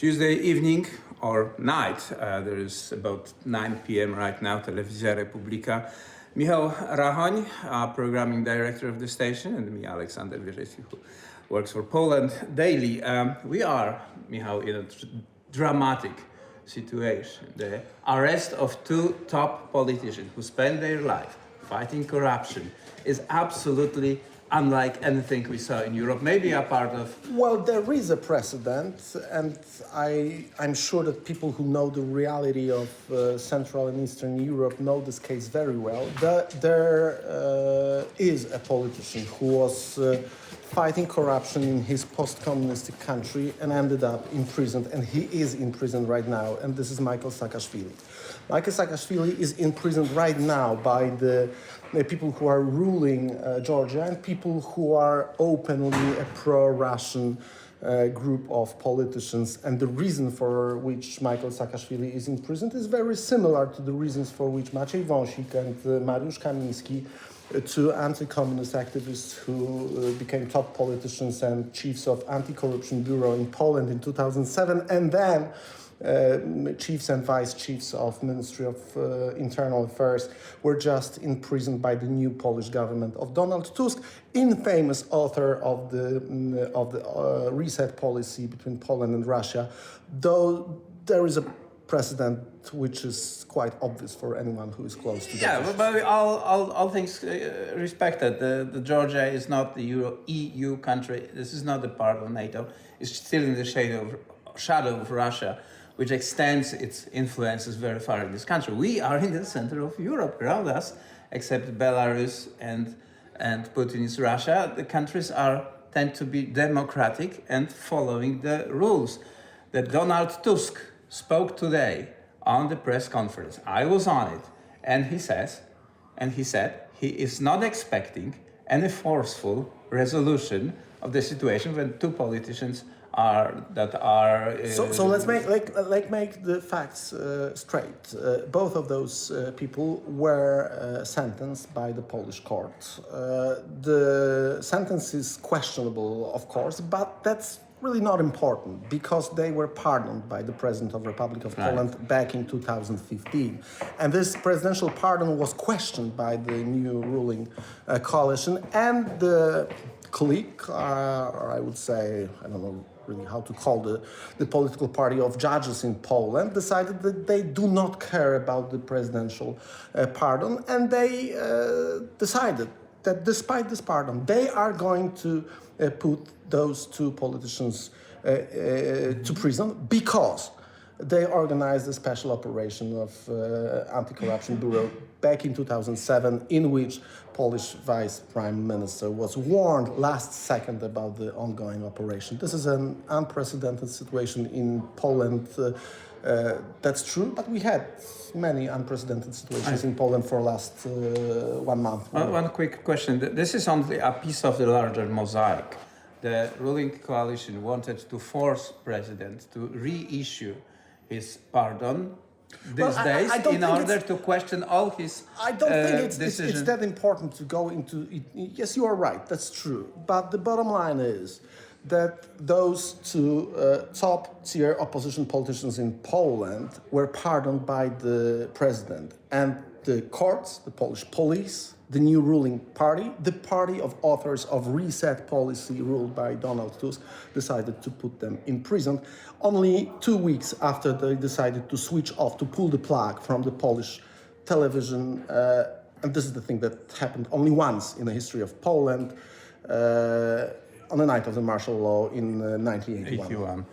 Tuesday evening or night, there is about 9 p.m. right now, Telewizja Republika. Michał Rachoń, programming director of the station, and me, Aleksander Wierzejewski, who works for Poland Daily. We are, Michał, in a dramatic situation. The arrest of two top politicians who spent their life fighting corruption is absolutely unlike anything we saw in Europe, maybe a part of... Well, there is a precedent, and I'm sure that people who know the reality of Central and Eastern Europe know this case very well. There is a politician who was fighting corruption in his post-communistic country and ended up imprisoned, and he is in prison right now, and this is Michael Saakashvili. Michael Saakashvili is imprisoned right now by the people who are ruling Georgia and people who are openly a pro-Russian group of politicians. And the reason for which Michael Saakashvili is imprisoned is very similar to the reasons for which Maciej Wąsik and Mariusz Kamiński, two anti-communist activists who became top politicians and chiefs of anti-corruption bureau in Poland in 2007, and then chiefs and vice chiefs of Ministry of Internal Affairs were just imprisoned by the new Polish government of Donald Tusk, infamous author of the reset policy between Poland and Russia, though there is a precedent which is quite obvious for anyone who is close to that. Yeah, but all things respected. The Georgia is not the EU country. This is not a part of NATO. It's still in the shadow of Russia, which extends its influences very far in this country. We are in the center of Europe around us, except Belarus and Putin's Russia. The countries tend to be democratic and following the rules. That Donald Tusk spoke today on the press conference. I was on it, and he said he is not expecting any forceful resolution of the situation when two politicians So let's make the facts straight. Both of those people were sentenced by the Polish court. The sentence is questionable, of course, but that's really not important because they were pardoned by the President of the Republic of Poland back in 2015. And this presidential pardon was questioned by the new ruling coalition, and the clique, or I would say, I don't know really how to call the political party of judges in Poland, decided that they do not care about the presidential pardon, and they decided that despite this pardon, they are going to put those two politicians to prison because they organized a special operation of Anti-Corruption Bureau back in 2007, in which Polish Vice Prime Minister was warned last second about the ongoing operation. This is an unprecedented situation in Poland. That's true, but we had many unprecedented situations in Poland for last 1 month. One quick question. This is only a piece of the larger mosaic. The ruling coalition wanted to force president to reissue his pardon these days in order to question all his I don't think decisions. It's that important to go into it. Yes, you are right, that's true. But the bottom line is that those two top-tier opposition politicians in Poland were pardoned by the president. And the courts, the Polish police, the new ruling party, the party of authors of reset policy ruled by Donald Tusk, decided to put them in prison only 2 weeks after they decided to switch off, to pull the plug from the Polish television. And this is the thing that happened only once in the history of Poland, on the night of the martial law in 1981.